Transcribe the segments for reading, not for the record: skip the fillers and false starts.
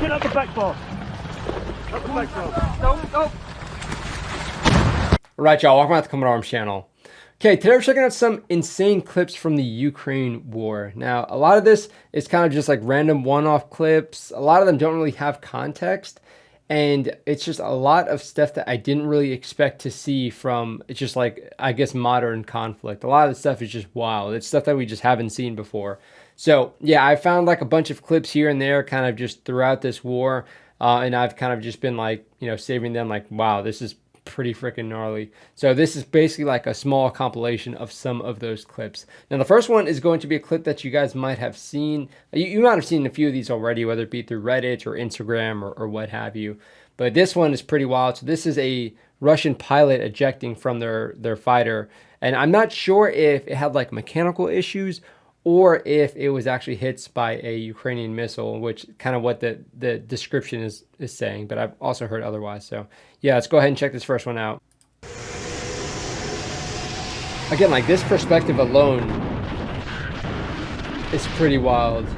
Get up the back bar. Up the back bar. Don't. Alright, y'all, welcome back to Combat Arms channel. Okay, today we're checking out some insane clips from the Ukraine war. Now, a lot of this is kind of just like random one-off clips. A lot of them don't really have context, and it's just a lot of stuff that I didn't really expect to see from, it's just like, I guess, modern conflict. A lot of the stuff is just wild. It's stuff that we just haven't seen before. So, yeah, I found like a bunch of clips here and there kind of just throughout this war, and I've kind of just been like, you know, saving them like, wow, this is pretty freaking gnarly. So this is basically like a small compilation of some of those clips. Now the first one is going to be a clip that you guys might have seen. You might have seen a few of these already, whether it be through Reddit or Instagram or what have you. But this one is pretty wild. So this is a Russian pilot ejecting from their fighter. And I'm not sure if it had like mechanical issues or if it was actually hit by a Ukrainian missile, which kind of what the description is saying, but I've also heard otherwise. So yeah, let's go ahead and check this first one out. Again, like this perspective alone is pretty wild.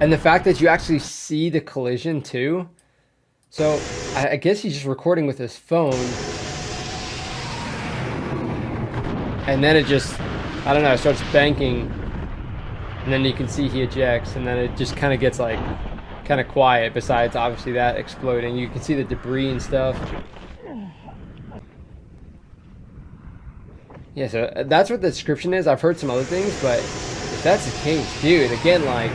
And the fact that you actually see the collision too. So I guess he's just recording with his phone. And then it just, I don't know, it starts banking. And then you can see he ejects. And then it just kind of gets like, kind of quiet besides obviously that exploding. You can see the debris and stuff. Yeah, so that's what the description is. I've heard some other things, but if that's the case, dude, again, like,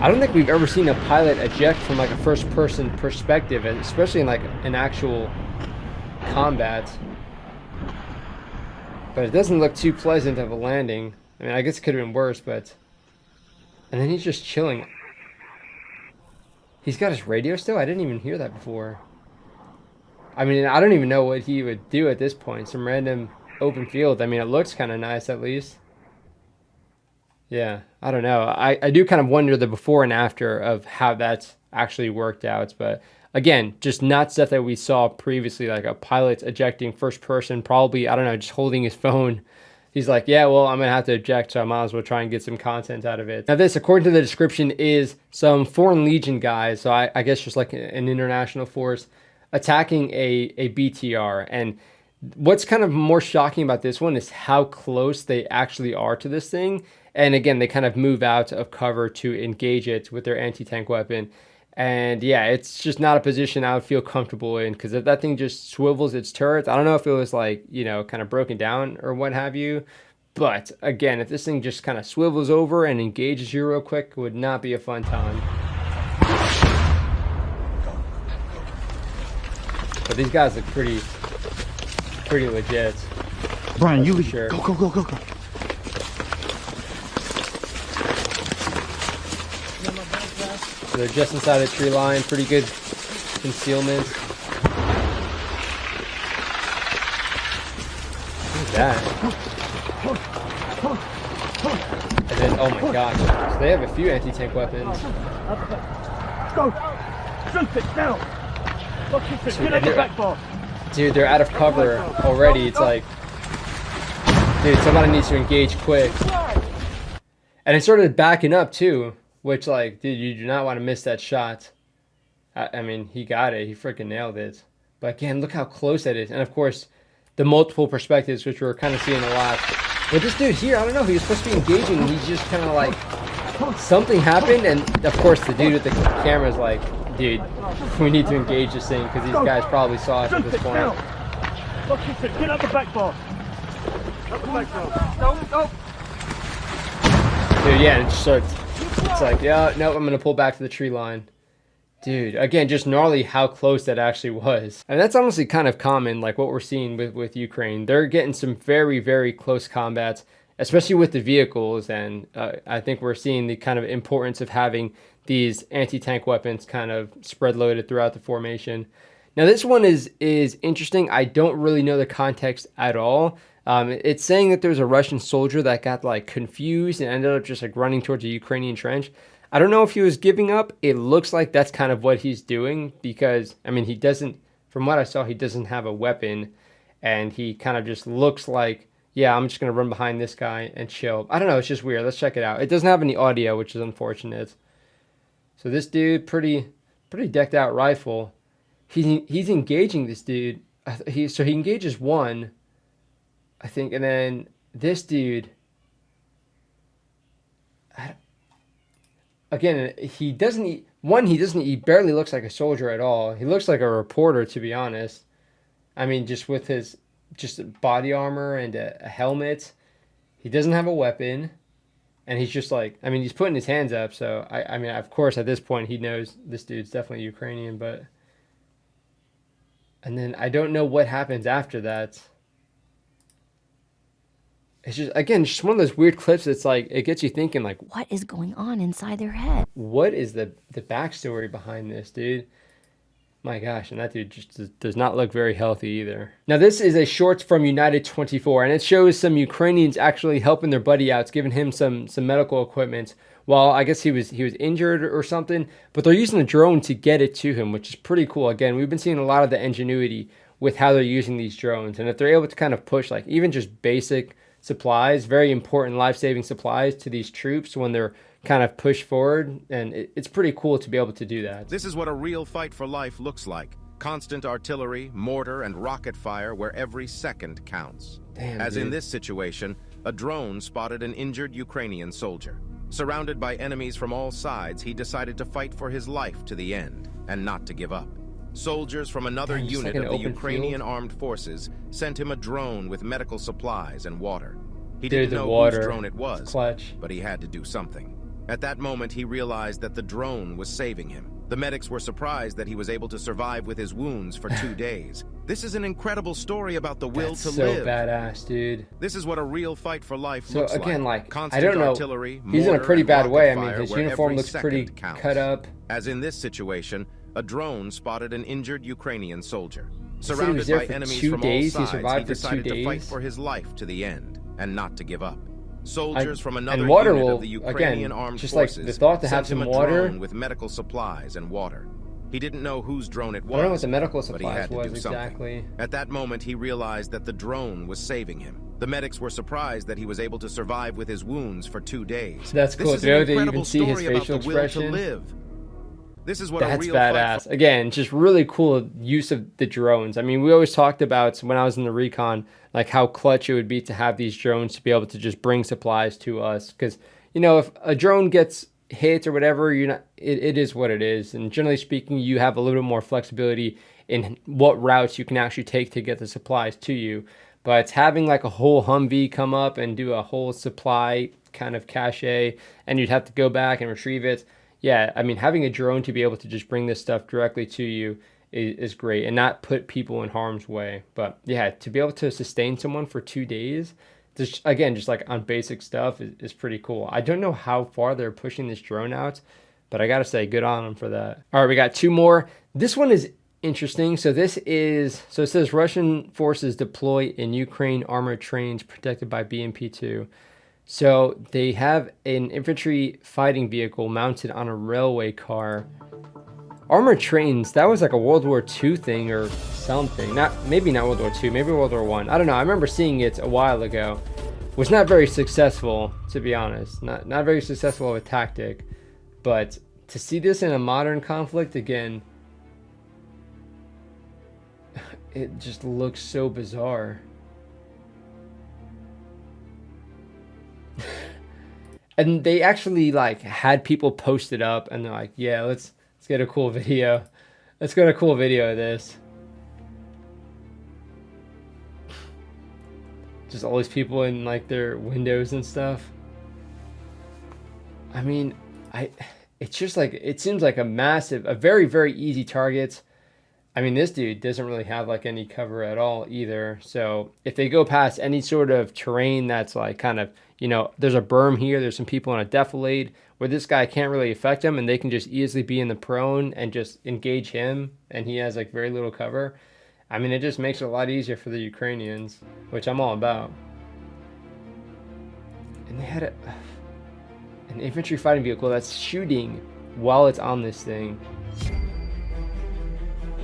I don't think we've ever seen a pilot eject from like a first person perspective, and especially in like an actual combat. But it doesn't look too pleasant of a landing. I mean, I guess it could have been worse, but... And then he's just chilling. He's got his radio still? I didn't even hear that before. I mean, I don't even know what he would do at this point. Some random open field. I mean, it looks kind of nice at least. Yeah, I don't know. I do kind of wonder the before and after of how that's actually worked out, but... Again, just not stuff that we saw previously, like a pilot ejecting first person, probably, I don't know, just holding his phone. He's like, yeah, well, I'm going to have to eject, so I might as well try and get some content out of it. Now this, according to the description, is some Foreign Legion guys, so I guess just like an international force, attacking a BTR. And what's kind of more shocking about this one is how close they actually are to this thing. And again, they kind of move out of cover to engage it with their anti-tank weapon. And yeah, it's just not a position I would feel comfortable in, because if that thing just swivels its turrets, I don't know if it was like, you know, kind of broken down or what have you. But again, if this thing just kind of swivels over and engages you real quick, it would not be a fun time. But these guys look pretty legit. Brian, you sure. Go. So they're just inside a tree line, pretty good concealment. Who's that? And then, oh my gosh, so they have a few anti-tank weapons. Go! Shoot it now! Get up the back bar. Dude, they're out of cover already. It's like, dude, somebody needs to engage quick. And it started backing up too. Which, like, dude, you do not want to miss that shot. I mean, he got it. He freaking nailed it. But again, look how close that is. And, of course, the multiple perspectives, which we're kind of seeing a lot. But this dude here, I don't know. He was supposed to be engaging. And he just kind of, like, something happened. And, of course, the dude with the camera is like, dude, we need to engage this thing. Because these guys probably saw us at this point. Get up the back bar. Up the back bar. Go. Dude, yeah, it just starts... It's like, yeah, no, I'm going to pull back to the tree line. Dude, again, just gnarly how close that actually was. And that's honestly kind of common, like what we're seeing with Ukraine. They're getting some very, very close combats, especially with the vehicles. And I think we're seeing the kind of importance of having these anti-tank weapons kind of spread loaded throughout the formation. Now, this one is interesting. I don't really know the context at all. It's saying that there's a Russian soldier that got like confused and ended up just like running towards a Ukrainian trench. I don't know if he was giving up. It looks like that's kind of what he's doing because, I mean, he doesn't, from what I saw, he doesn't have a weapon and he kind of just looks like, yeah, I'm just gonna run behind this guy and chill. I don't know, it's just weird. Let's check it out. It doesn't have any audio, which is unfortunate. So this dude, pretty decked out rifle. He's engaging this dude. So he engages one, I think, and then this dude. Again, he doesn't. He barely looks like a soldier at all. He looks like a reporter, to be honest. I mean, just with his body armor and a helmet. He doesn't have a weapon, and he's just like, I mean, he's putting his hands up. So I mean, of course, at this point, he knows this dude's definitely Ukrainian. But and then I don't know what happens after that. It's just, again, just one of those weird clips that's like, it gets you thinking, like, what is going on inside their head? What is the backstory behind this, dude? My gosh, and that dude just does not look very healthy either. Now, this is a short from United 24, and it shows some Ukrainians actually helping their buddy out, giving him some medical equipment. Well, I guess he was injured or something, but they're using a drone to get it to him, which is pretty cool. Again, we've been seeing a lot of the ingenuity with how they're using these drones, and if they're able to kind of push, like, even just basic supplies, very important life-saving supplies to these troops when they're kind of pushed forward, and it's pretty cool to be able to do that. This is what a real fight for life looks like. Constant artillery, mortar, and rocket fire where every second counts. Damn, As dude. in this situation, a drone spotted an injured Ukrainian soldier. Surrounded by enemies from all sides, he decided to fight for his life to the end and not to give up. Soldiers from another Damn, just unit like an of the open Ukrainian field. armed forces sent him a drone with medical supplies and water. He Dude, didn't the know water. whose drone it was, Clutch. but he had to do something. At that moment, he realized that the drone was saving him. The medics were surprised that he was able to survive with his wounds for 2 days. This is an incredible story about the will That's to so live. badass, dude. This is what a real fight for life So looks again, like, I Constant don't know. artillery, He's in a mortar, pretty and bad rocket way. I mean, fire his where uniform every looks pretty second counts. cut up. As in this situation, a drone spotted an injured Ukrainian soldier. said he was Surrounded there by for enemies 2 from days. He all sides, survived for 2 decided to fight days. for his life to the end and not to give up. Soldiers from another and water unit will, of the Ukrainian again, armed just like forces the thought to have sent him some a water. drone with medical supplies and water. He didn't know whose drone it was. I don't know what the medical but he supplies had to was do something. exactly. At that moment, he realized that the drone was saving him. The medics were surprised that he was able to survive with his wounds for 2 days. That's cool. This is To be able an to even incredible see his story about facial the will to expression. live. This is what a That's real fight badass. Again, just really cool use of the drones. I mean, we always talked about when I was in the recon, like how clutch it would be to have these drones to be able to just bring supplies to us. Because, you know, if a drone gets hit or whatever, it is what it is. And generally speaking, you have a little bit more flexibility in what routes you can actually take to get the supplies to you. But having like a whole Humvee come up and do a whole supply kind of cache, and you'd have to go back and retrieve it. Yeah, I mean, having a drone to be able to just bring this stuff directly to you is great and not put people in harm's way. But yeah, to be able to sustain someone for 2 days, just, again, just like on basic stuff is pretty cool. I don't know how far they're pushing this drone out, but I got to say, good on them for that. All right, we got 2 more. This one is interesting. So it says Russian forces deploy in Ukraine armored trains protected by BMP-2. So they have an infantry fighting vehicle mounted on a railway car. Armored trains, that was like a World War II thing or something. Maybe not World War II, maybe World War I. I don't know. I remember seeing it a while ago. Was not very successful, to be honest. Not very successful of a tactic. But to see this in a modern conflict, again, it just looks so bizarre. And they actually like had people post it up, and they're like, "Yeah, let's get a cool video. Let's get a cool video of this." Just all these people in like their windows and stuff. I mean, it's just like, it seems like a very, very easy target. I mean, this dude doesn't really have like any cover at all either. So if they go past any sort of terrain that's like kind of, you know, there's a berm here, there's some people on a defilade where this guy can't really affect them, and they can just easily be in the prone and just engage him, and he has like very little cover. I mean, it just makes it a lot easier for the Ukrainians, which I'm all about. And they had an infantry fighting vehicle that's shooting while it's on this thing.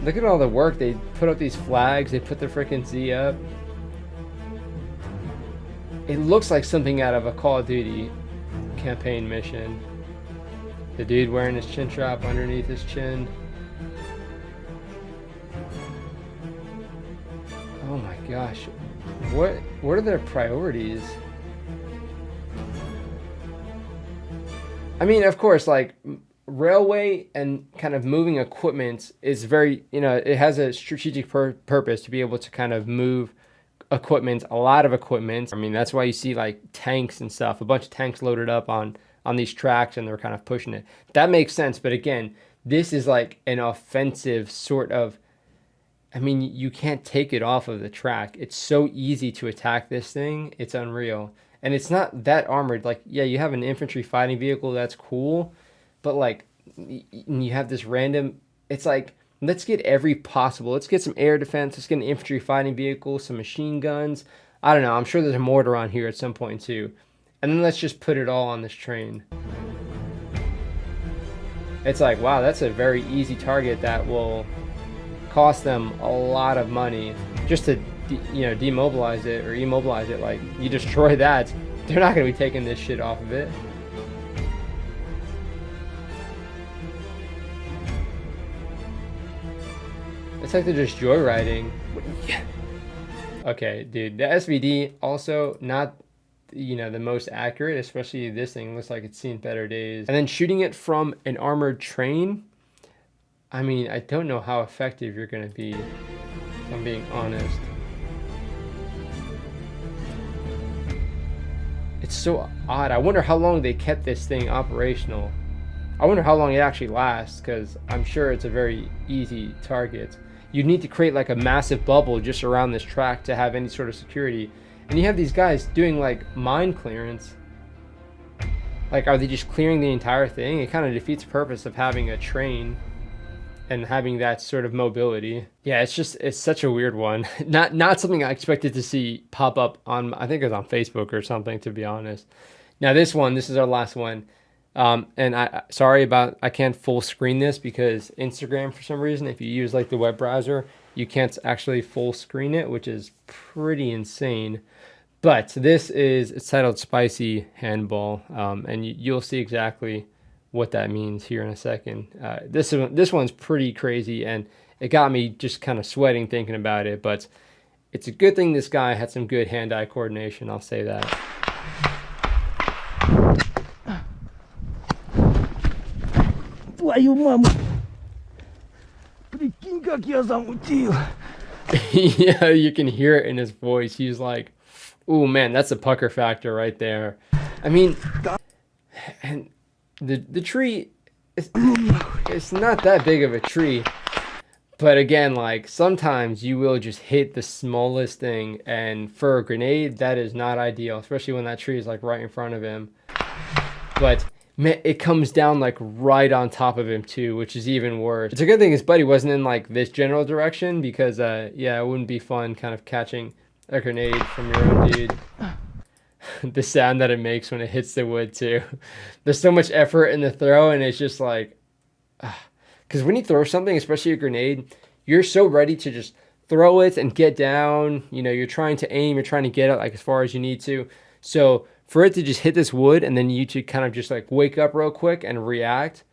Look at all the work. They put up these flags. They put the freaking Z up. It looks like something out of a Call of Duty campaign mission. The dude wearing his chin strap underneath his chin. Oh my gosh. What are their priorities? I mean, of course, like railway and kind of moving equipment is very, it has a strategic purpose to be able to kind of move equipment, a lot of equipment. I mean, that's why you see like tanks and stuff, a bunch of tanks loaded up on these tracks, and they're kind of pushing it. That makes sense. But again, this is like an offensive sort of, I mean, you can't take it off of the track. It's so easy to attack this thing. It's unreal. And it's not that armored. Like, yeah, you have an infantry fighting vehicle. That's cool. But like, you have this random, it's like, let's get let's get some air defense. Let's get an infantry fighting vehicle, some machine guns. I don't know. I'm sure there's a mortar on here at some point too. And then let's just put it all on this train. It's like, wow, that's a very easy target that will cost them a lot of money just to, demobilize it or immobilize it. Like, you destroy that, they're not going to be taking this shit off of it. It's like they're just joyriding. Okay, dude, the SVD also not, the most accurate, especially this thing looks like it's seen better days. And then shooting it from an armored train, I mean, I don't know how effective you're going to be, if I'm being honest. It's so odd. I wonder how long they kept this thing operational. I wonder how long it actually lasts, because I'm sure it's a very easy target. You need to create like a massive bubble just around this track to have any sort of security. And you have these guys doing like mine clearance. Like, are they just clearing the entire thing? It kind of defeats the purpose of having a train and having that sort of mobility. Yeah, it's such a weird one. Not something I expected to see pop up on, I think it was on Facebook or something, to be honest. Now this is our last one. And I can't full screen this because Instagram, for some reason, if you use like the web browser, you can't actually full screen it, which is pretty insane. But it's titled Spicy Handball, and you'll see exactly what that means here in a second. This one's pretty crazy, and it got me just kind of sweating thinking about it. But it's a good thing this guy had some good hand-eye coordination, I'll say that. Твою маму! Прикинь, как я замутил! Yeah, you can hear it in his voice. He's like, "Ooh, man, that's a pucker factor right there." I mean, and the tree, it's not that big of a tree. But again, like, sometimes you will just hit the smallest thing, and for a grenade, that is not ideal, especially when that tree is like right in front of him. But man, it comes down like right on top of him too, which is even worse. It's a good thing his buddy wasn't in like this general direction, because yeah, it wouldn't be fun kind of catching a grenade from your own dude. The sound that it makes when it hits the wood too. There's so much effort in the throw, and it's just like, because when you throw something, especially a grenade, you're so ready to just throw it and get down. You're trying to aim, you're trying to get it like as far as you need to. So for it to just hit this wood, and then you to kind of just like wake up real quick and react,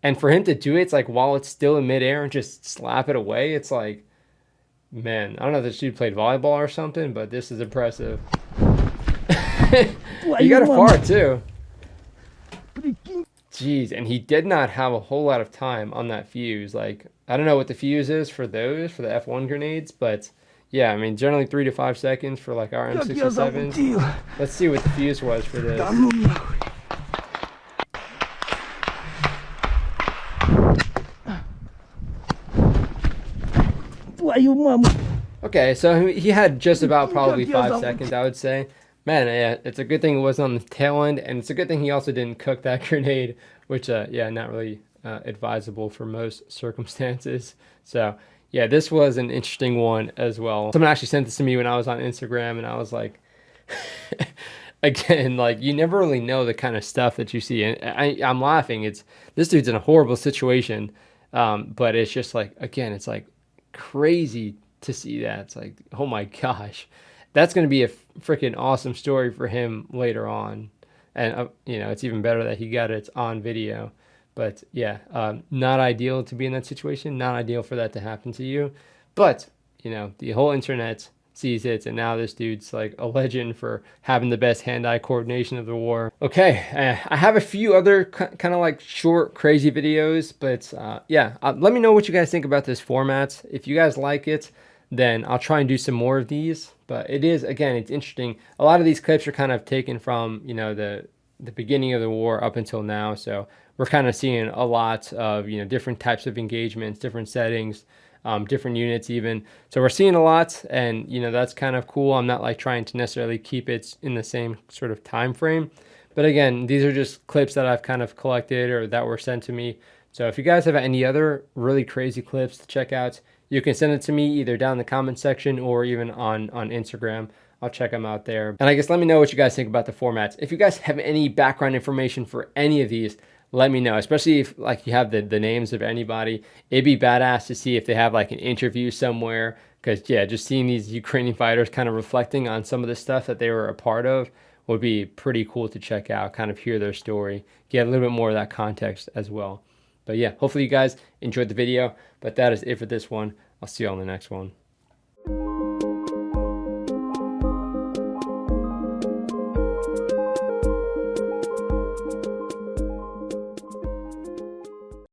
and for him to do it, it's like while it's still in midair and just slap it away, it's like, man, I don't know if this dude played volleyball or something, but this is impressive. You got a far too. Jeez, and he did not have a whole lot of time on that fuse. Like, I don't know what the fuse is for the F1 grenades, but yeah, I mean, generally 3 to 5 seconds for like our M67s. Let's see what the fuse was for this. Okay, so he had just about probably 5 seconds, I would say. Man, yeah, it's a good thing it wasn't on the tail end, and it's a good thing he also didn't cook that grenade, which, yeah, not really advisable for most circumstances. So, yeah, this was an interesting one as well. Someone actually sent this to me when I was on Instagram, and I was like, again, like, you never really know the kind of stuff that you see. And I'm laughing. This dude's in a horrible situation, but it's just like, again, it's like crazy to see that. It's like, oh my gosh. that's going to be a freaking awesome story for him later on. And, you know, it's even better that he got it on video. But yeah, not ideal to be in that situation. Not ideal for that to happen to you. But, you know, the whole internet sees it, and now this dude's like a legend for having the best hand-eye coordination of the war. Okay, I have a few other kind of like short, crazy videos, but yeah, let me know what you guys think about this format. If you guys like it, then I'll try and do some more of these. But it is, again, it's interesting. A lot of these clips are kind of taken from, you know, the beginning of the war up until now. So we're kind of seeing a lot of, you know, different types of engagements, different settings, different units even. So we're seeing a lot, and you know, that's kind of cool. I'm not like trying to necessarily keep it in the same sort of time frame, but again, these are just clips that I've kind of collected or that were sent to me. So if you guys have any other really crazy clips to check out, you can send it to me either down in the comment section or even on Instagram. I'll check them out there. And I guess let me know what you guys think about the formats. If you guys have any background information for any of these, let me know, especially if like you have the names of anybody. It'd be badass to see if they have like an interview somewhere, because yeah, just seeing these Ukrainian fighters kind of reflecting on some of the stuff that they were a part of would be pretty cool to check out, kind of hear their story, get a little bit more of that context as well. But yeah, hopefully you guys enjoyed the video, but that is it for this one. I'll see you on the next one.